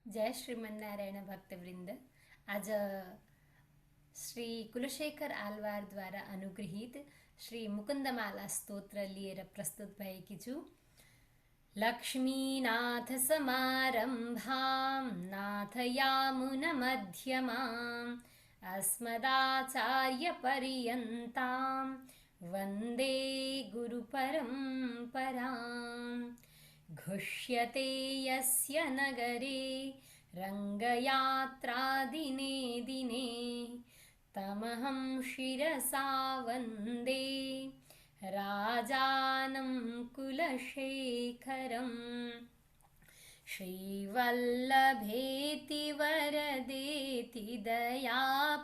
जय श्रीमन्नारायण भक्तवृंद। आज श्री कुलशेखर आलवार द्वारा अनुगृहीत श्री मुकुंदमाला स्तोत्र लिएर प्रस्तुत भएकी छु। लक्ष्मीनाथ समारम्भां नाथयामुन मध्यमाम् अस्मदाचार्य पर्यन्तां वन्दे गुरुपरम्पराम्। घुष्यते यस्य नगरे रङ्गयात्रा दिने दिने तमहं शिरसा वन्दे राजानं कुलशेखरम्। श्रीवल्लभेति वरदेति दयापरेति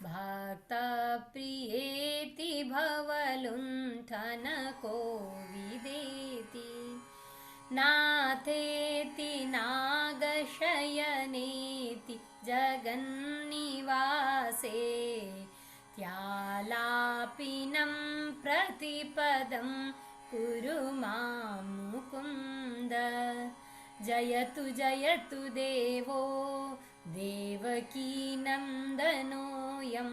भक्तप्रियेति भवलुण्ठनकोविदेति नाथेति नागशयनेति जगन्निवासे त्यालापिनं प्रतिपदं कुरु मां मुकुन्द। जयतु जयतु देवो देवकीनन्दनोऽयं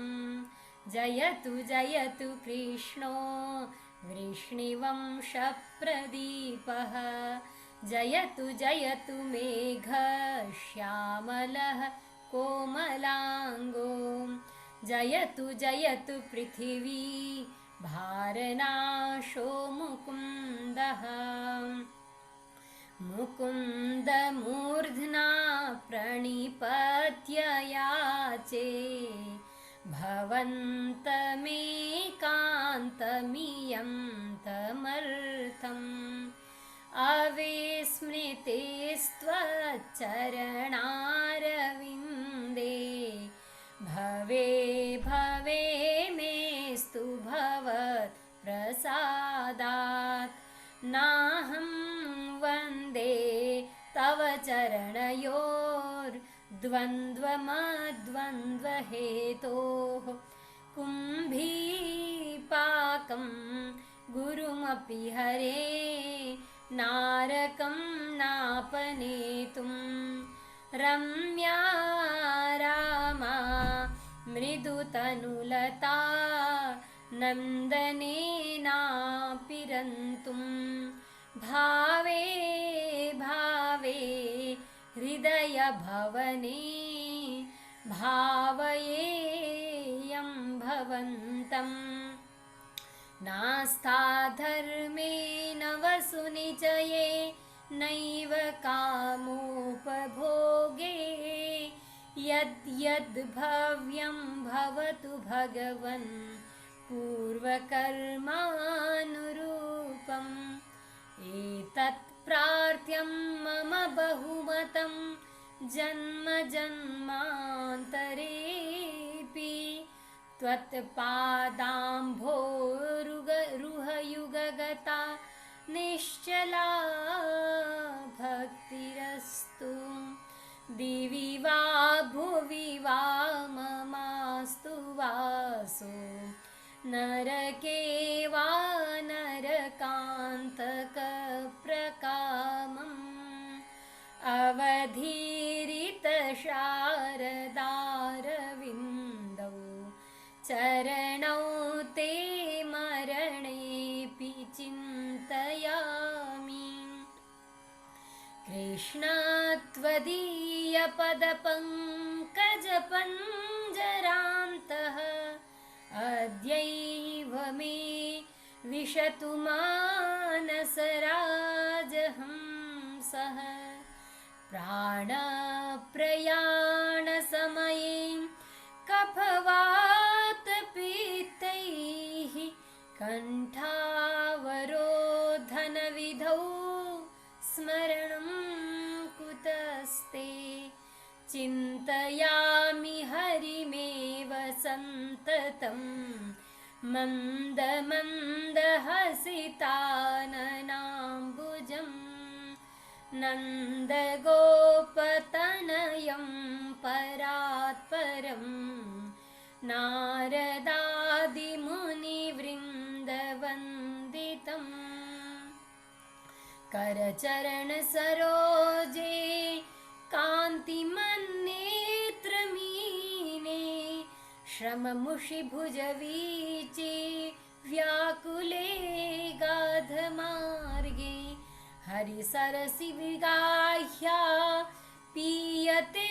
जयतु जयतु कृष्णो वृष्णिवंशप्रदीपः जयतु जयतु मेघश्यामलः कोमलाङ्गो जयतु जयतु पृथिवी भारनाशो मुकुन्दः। मुकुन्दमूर्ध्ना प्रणिपत्य याचे भवन्तमेकान्तमियं तमर्थम् अविस्मृतेस्त्वच्चरणारविन्दे भवे भवे मेस्तु भवत्प्रसादात् नाहं वन्दे तव चरणयोर्द्वन्द्वमद्वन्द्वहेतोः कुम्भीपाकं गुरुमपि हरे नारकं नापनेतुं रम्या रामा मृदुतनुलता नन्दनेनापिरन्तुं भावे भावे हृदयभवने भावयेयं भवन्तम्। नास्ताधर्मेण वसुनिचये नैव कामोपभोगे यद्यद्भव्यं भवतु भगवन् पूर्वकर्मानुरूपम्। एतत् प्रार्थ्यं मम बहुमतं जन्म जन्मान्तरेऽपि त्वत्पादाम्भोरुहयुगगता निश्चला भक्तिरस्तु। दिवि वा भुवि वा ममास्तु वासो नरके वा नरकान्तकप्रकामम्। अवधीरितशारदारविन्दौ चरणौ ते मरणेऽपि चिन्तयामि। कृष्ण त्वदीयपदपङ्कजपञ्जरान्तः अद्यैव मे विशतु मानसराजहंसः। प्राणप्रयाणसमये कफवातपित्तैः कण्ठावरोधनविधौ स्मरणं कुतस्ते। चिन्तयामि हरिमेव सन्ततं मन्दमन्दहसिताननाम्बुजम् नन्दगोपतनयं परात्परं नारदादिमुनिवृन्दवन्दितम्। करचरण सरोजे कान्तिमन्नेत्रमीने श्रममुषिभुजवीचे व्याकुले गाधमार्गे हरिसरसि विगाह्या पीयते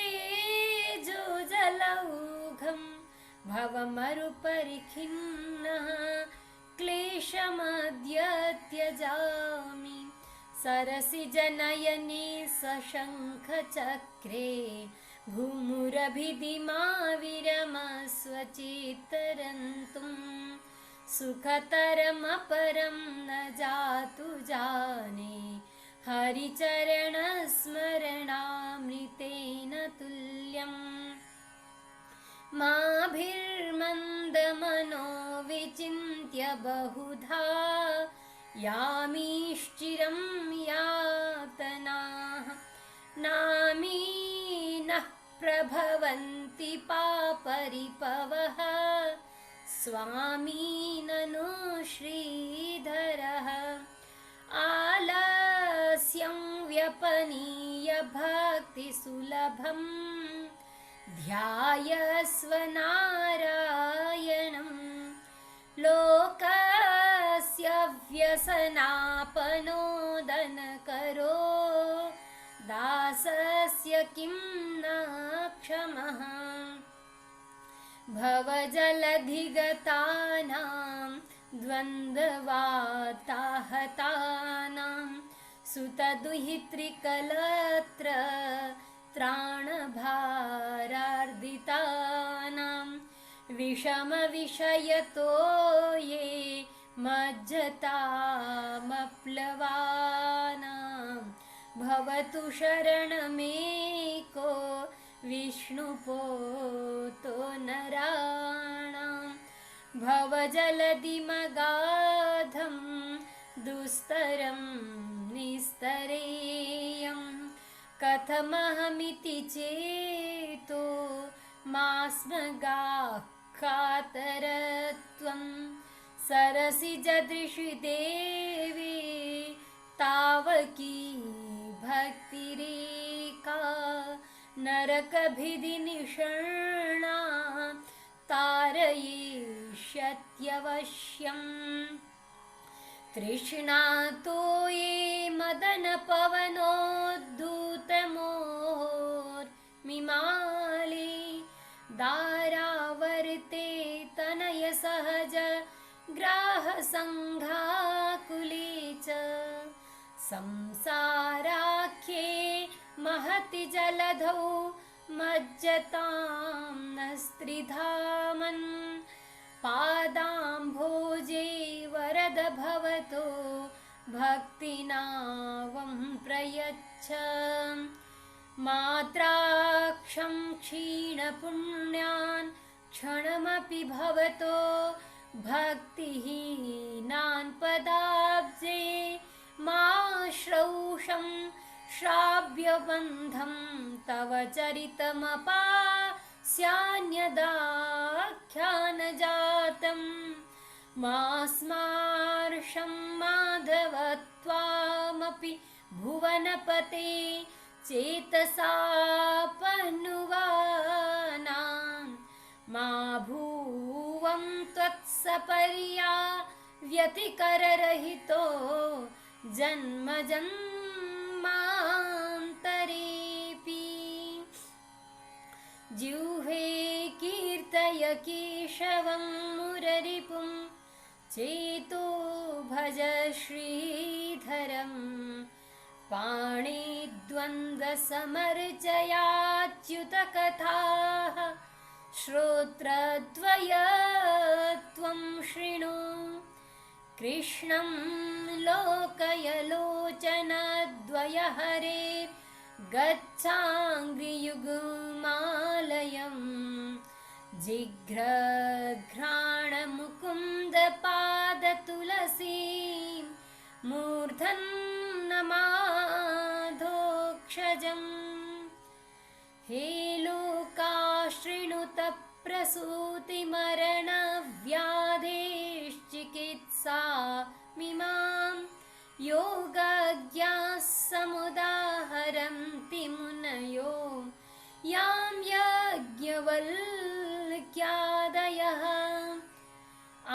जो जलौघम् भवमरुपरिखिन्नः क्लेशमद्य त्यजामि सरसि जनयने सशङ्खचक्रे भूमुरभिधिमाविरमस्वचित्तरन्तुं सुखतरमपरं न जातु जाने हरिचरणस्मरणामृतेन तुल्यम् माभिर्मन्दमनो विचिन्त्य बहुधा यामीश्चिरं यातनाः नामीनः प्रभवन्ति पापरिपवः स्वामी ननु श्रीधरः आलस्यं व्यपनीय भक्तिसुलभम् ध्यायस्व नारायणं लोकस्य व्यसनापनोदनकरो दासस्य किं न क्षमः भवजलधिगतानां द्वन्द्ववाताहतानां सुतदुहितृकलत्र त्राणभारार्दितानां विषमविषयतो ये मज्जतामप्लवानां भवतु शरणमेको विष्णुपोतो नराणां भवजलधिमगाधं दुस्तरं निस्तरेयम् कथमहमिति चेतो मास्मगाः कातरत्वं सरसिजदृशि देवी तावकी भक्तिरेका नरकभिधिनिषण्णा तारयिष्यत्यवश्यम् तृष्णातो ये मदनपवनोद्धूतमोर्मिमाले दारावर्ते तनयसहज ग्राहसङ्घाकुले च संसाराख्ये महति जलधौ मज्जतां न स्त्रिधामन् पादाम्भोजे वरद भवतो भक्तिनावं प्रयच्छ मात्राक्षं क्षीणपुण्यान् क्षणमपि भवतो भक्तिहीनान् पदाब्जे माश्रौषं श्राव्यबन्धं तव चरितमपास्यान्यदाख्यानजातं मास्मार्षं माधव त्वामपि भुवनपते चेतसापनुवानां मा भुवं त्वत्सपर्या व्यतिकररहितो जन्मजन्मान्तरेऽपि जिह्वे कीर्तय केशवं मुररिपुं चेतो भज श्रीधरं पाणिद्वन्द्वसमर्चयाच्युतकथाः श्रोत्रद्वयत्वं शृणु कृष्णं लोकय लोचनद्वयहरे गच्छाङ्घ्रियुग्मालयं जिघ्रघ्राणमुकुन्दपादतुलसीं मूर्धन्नमाधोक्षजम् हे लोका शृणुत प्रसूतिमरणव्याधेश्चिकित्सामिमां योगज्ञाननिधानां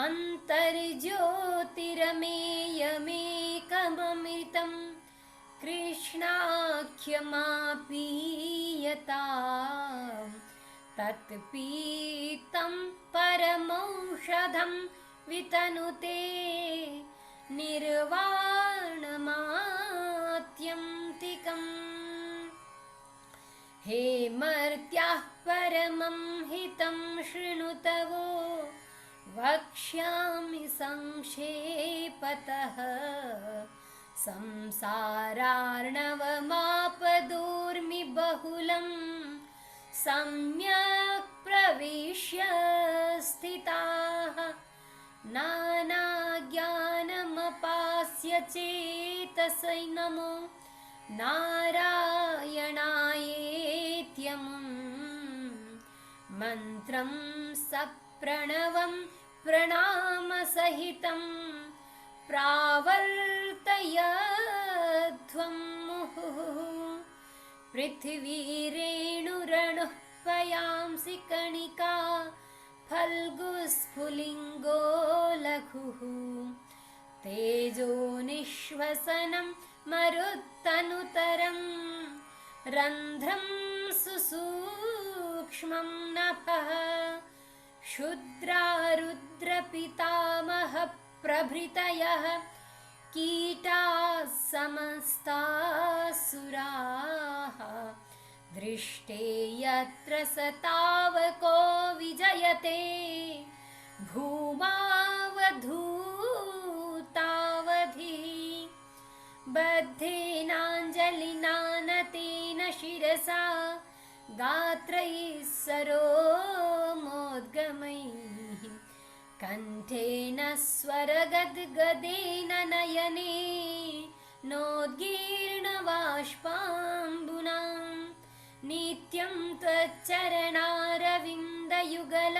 अन्तर्ज्योतिरमेयमेकममृतं कृष्णाख्यमापीयताम् तत्पीतं परमौषधं वितनुते निर्वाणमात्यन्तिकम्। हे मर्त्याः परमं हितं शृणुतवो वक्ष्यामि संक्षेपतः। संसारार्णवमापदूर्मि बहुलं सम्यक् प्रविश्य स्थिताः। नानाज्ञानमपास्य चेतसै नमो नारायणायेत्यमुम् मन्त्रं सप्रणवं प्रणामसहितं प्रावर्तयध्वं मुहुः। पृथिवीरेणुरणुः पयांसि कणिका फल्गुस्फुलिङ्गो लघुः। तेजो निःश्वसनं मरुत्तनुतरं रन्ध्रं सुसूक्ष्मं नभः। क्षुद्रारुद्रपितामहप्रभृतयः कीटाः समस्तासुराः। दृष्टे यत्र स तावको विजयते भूमावधूतावधिः। बद्धेनाञ्जलिनानतेन शिरसा गात्रैः सरोमोद्गमैः। कण्ठेन स्वरगद्गदेन नयने नोद्गीर्णबाष्पाम्बुना। नित्यं त्वच्चरणारविन्दयुगल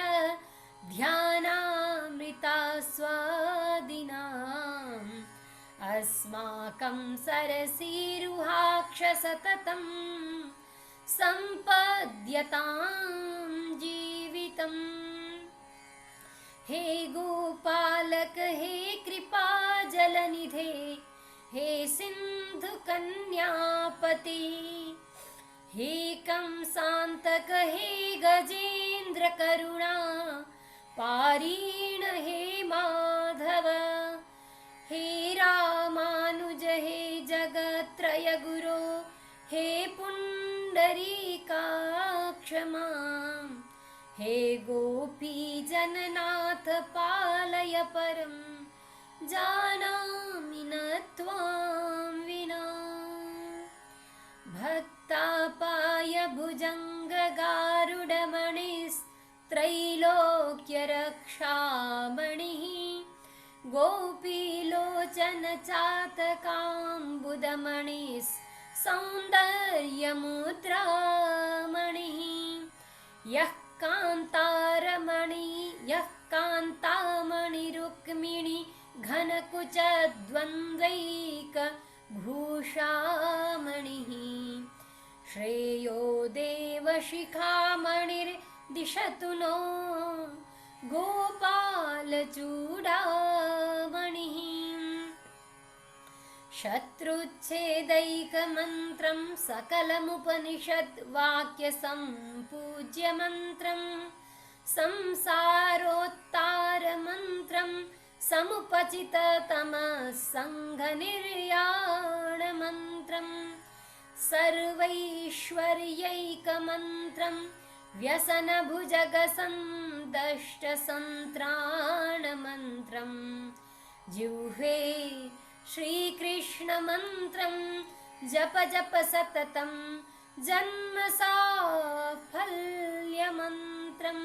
ध्यानामृतास्वादिनाम्। अस्माकं सरसीरुहाक्ष सततं सम्पद्यतां जीवितम्। हे गोपालक हे कृपाजलनिधे हे सिन्धुकन्यापते। हे कंसान्तक हे गजेन्द्रकरुणा पारीण हे माधव। हे रामानुज हे जगत्त्रयगुरो हे पुण्डरीकाक्ष माम्। हे गोपीजननाथ पालय परं जानामि न त्वां विना। भक्तापाय भुजङ्गगारुडमणिस्त्रैलोक्यरक्षामणिः। गोपीलोचन चातकाम्बुदमणिः सौन्दर्यमुद्रामणिः। यः कान्तामणिरुक्मिणी घनकुचद्वन्द्वैकभूषामणिः। श्रेयो देवशिखामणिर्दिशतु नो गोपालचूडामणिः। शत्रुच्छेदैकमन्त्रं सकलमुपनिषद्वाक्यसम्पूज्यमन्त्रं संसारोत्तारमन्त्रं समुपचिततमः सर्वैश्वर्यैकमन्त्रं व्यसनभुजगसन्दष्टसन्त्राणमन्त्रं। जिह्वे श्रीकृष्णमन्त्रं जप जप सततं जन्मसाफल्यमन्त्रं।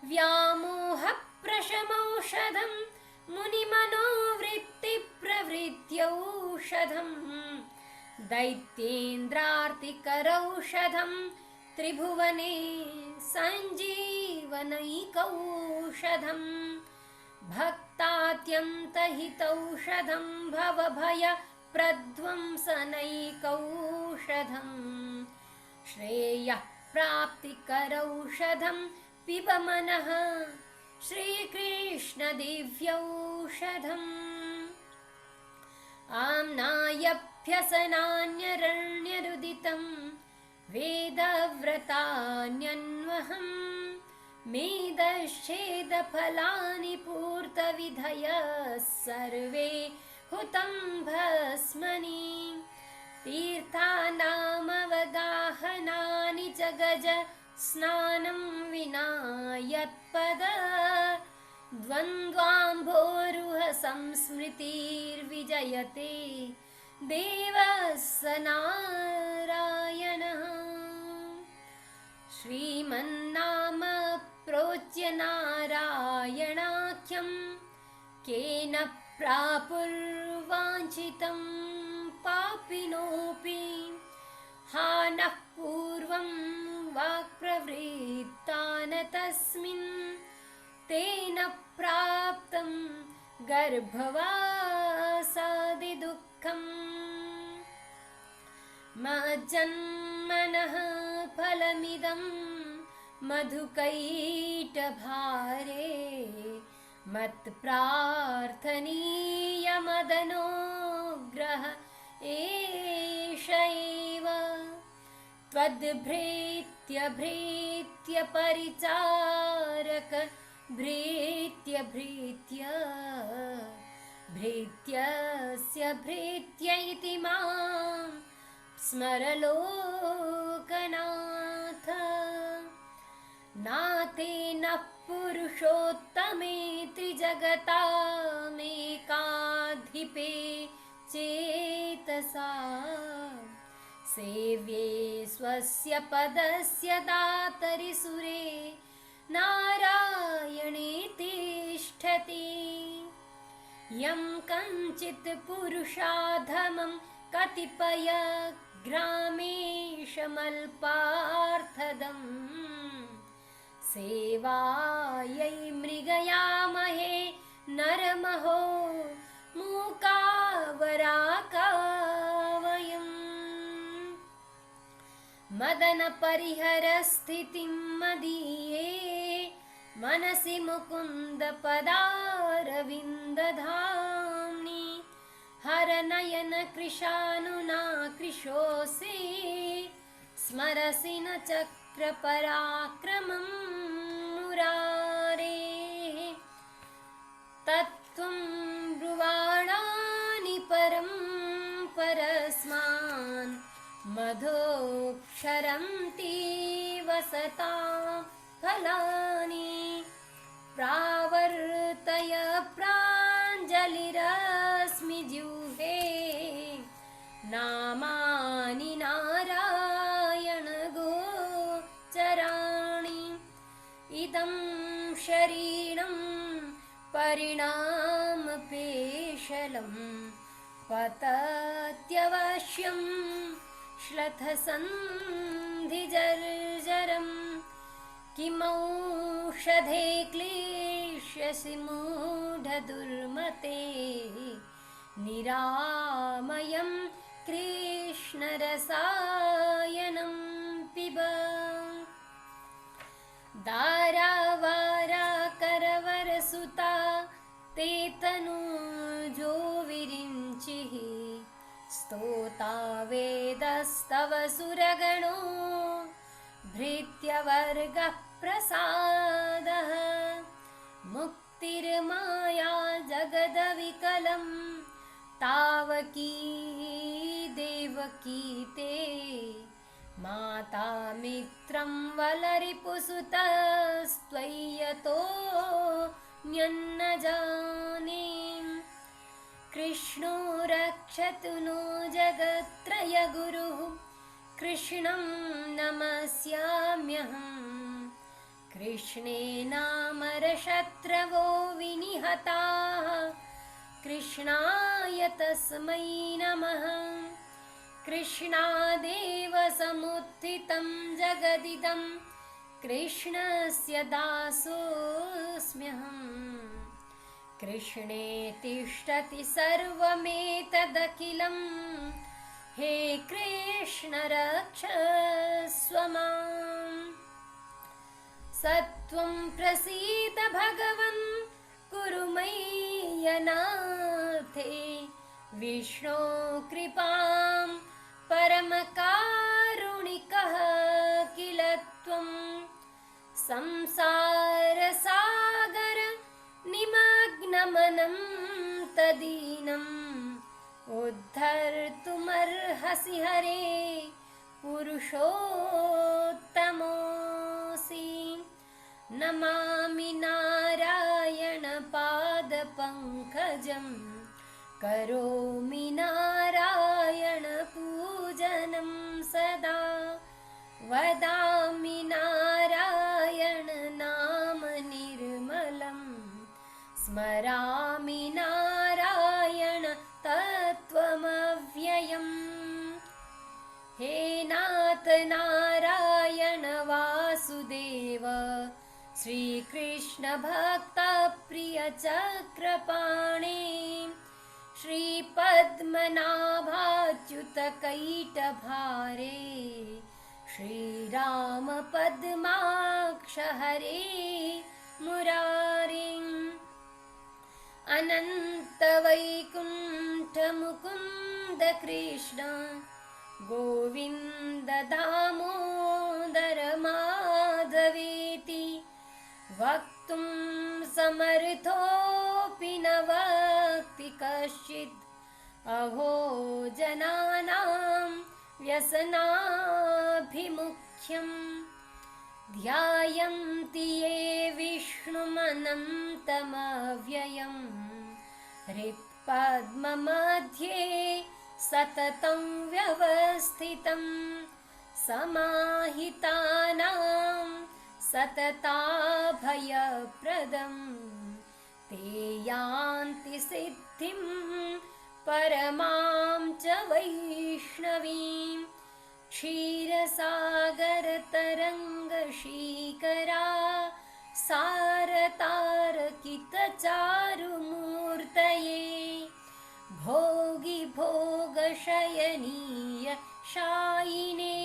व्यामोहप्रशमौषधं मुनिमनोवृत्तिप्रवृत्त्यौषधम्। दैत्येन्द्रार्तिकरौषधं त्रिभुवने सञ्जीवनैकौषधम्। भक्तात्यन्तहितौषधं भवभयप्रध्वंसनैकौषधम्। श्रेयः प्राप्तिकरौषधं पिब मनः श्रीकृष्णदिव्यौषधम् आम्नायभ्यसनान्यरण्यरुदितं वेदव्रतान्यन्वहम् मेदश्छेदफलानि पूर्तविधयः सर्वे हुतं भस्मनि तीर्थानामवगाहनानि च गज स्नानं विना यत्पद द्वन्द्वाम्भोरुह संस्मृतिर्विजयते देवः स नारायणः श्रीमन्नाम प्रोच्य नारायणाख्यं केन प्रापुर्वाञ्छितं पापिनोऽपि हा नः पूर्वं वाक्प्रवृत्तान तस्मिन् तेन प्राप्तं गर्भवासादिदुःखम् मज्जन्मनः फलमिदं मधुकैटभारे मत्प्रार्थनीयमदनुग्रह एष एव त्वद्भृत्य परिचारक भृत्यस्य भृत्य इति मां स्मरलोकनाथ नाते न पुरुषोत्तमे त्रिजगतामेकाधिपे चेतसा सेव्ये स्वस्य पदस्य दातरि सुरे नारायणे तिष्ठति यं कञ्चित् पुरुषाधमं कतिपयग्रामेशमल्पार्थदम् सेवायै मृगयामहे नरमहो मूकावराका वयम् मदनपरिहरस्थितिं मदीये मनसि मुकुन्दपदारविन्दधाम्नि हरनयन कृशानुना कृशोऽसि स्मरसि न चक्रपराक्रमं मुरारेः तत्त्वं ब्रुवाणानि परं परस्मान् मधोक्षरन्ति वसतां फलानि प्रावर्तय प्राञ्जलिरस्मि जिह्वे नामानि नारायण गोचराणि इदं शरीरं परिणामपेशलं पतत्यवश्यं श्लथसन्धिजर्जरम् किमौषधे क्लेश्यसि मूढदुर्मते निरामयं कृष्णरसायनं पिब दारावाराकरवरसुता ते तनूजो विरिञ्चिः स्तोता वेदस्तव सुरगणो भृत्यवर्गः प्रसादः मुक्तिर्माया जगदविकलं तावकी देवकी ते माता मित्रं वलरिपुसुतस्त्वय्यतो न्यन्न जाने कृष्णो रक्षतु नो जगत्त्रयगुरुः कृष्णं नमस्याम्यहम् कृष्णेनामरशत्रवो विनिहताः कृष्णाय तस्मै नमः कृष्णादेव समुत्थितं जगदिदं कृष्णस्य दासोऽस्म्यहम् कृष्णे तिष्ठति सर्वमेतदखिलं हे कृष्ण रक्षस्व माम् त्वं प्रसीद भगवन् कुरु मय्यनाथे विष्णो कृपां परमकारुणिकः किल त्वं संसारसागर निमग्नमनं तदीनम् उद्धर्तुमर्हसि हरे पुरुषोत्तमोऽसि नमामि नारायणपादपङ्कजं करोमि नारायणपूजनं सदा वदामि नारायणनामनिर्मलं स्मरामि नारायण तत्त्वमव्ययम् हे नाथ नारायण वासुदेव श्रीकृष्ण भक्तप्रिय चक्रपाणे श्रीपद्मनाभाच्युत कैटभारे श्रीराम पद्माक्ष हरे मुरारे अनंत वैकुंठ मुकुंद कृष्ण गोविंद दामोदर माधवेति वक्तुं समर्थोऽपि न वक्ति कश्चित् अहो जनानां व्यसनाभिमुख्यम् ध्यायन्ति ये विष्णुमनन्तमव्ययम् हृत्पद्ममध्ये सततं व्यवस्थितं समाहितानां सतताभयप्रदं ते यान्ति सिद्धिं परमां च वैष्णवीं क्षीरसागरतरङ्गशीकरा सारतारकितचारुमूर्तये भोगि भोगशयनीय शायिने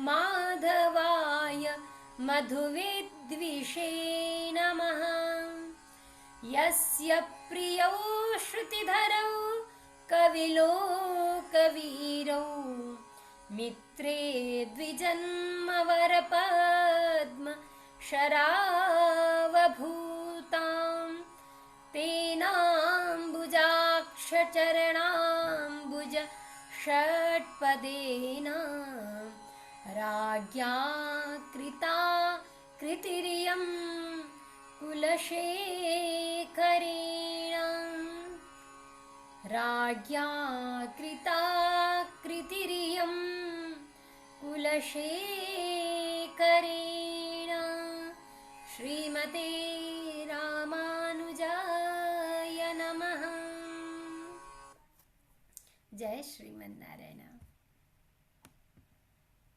माधवाय मधुविद्विषे नमः यस्य प्रियौ श्रुतिधरौ कविलोकवीरौ मित्रे द्विजन्मवरपद्म शरावभूतां तेनाम्बुजाक्षचरणाम्बुज षट्पदेन राज्ञा कृता कृतिरियं कुलशेखरेण राज्ञा कृता कृतिरियं कुलशेखरेण श्रीमते रामानुजाय नमः। जय श्रीमन्नारायण।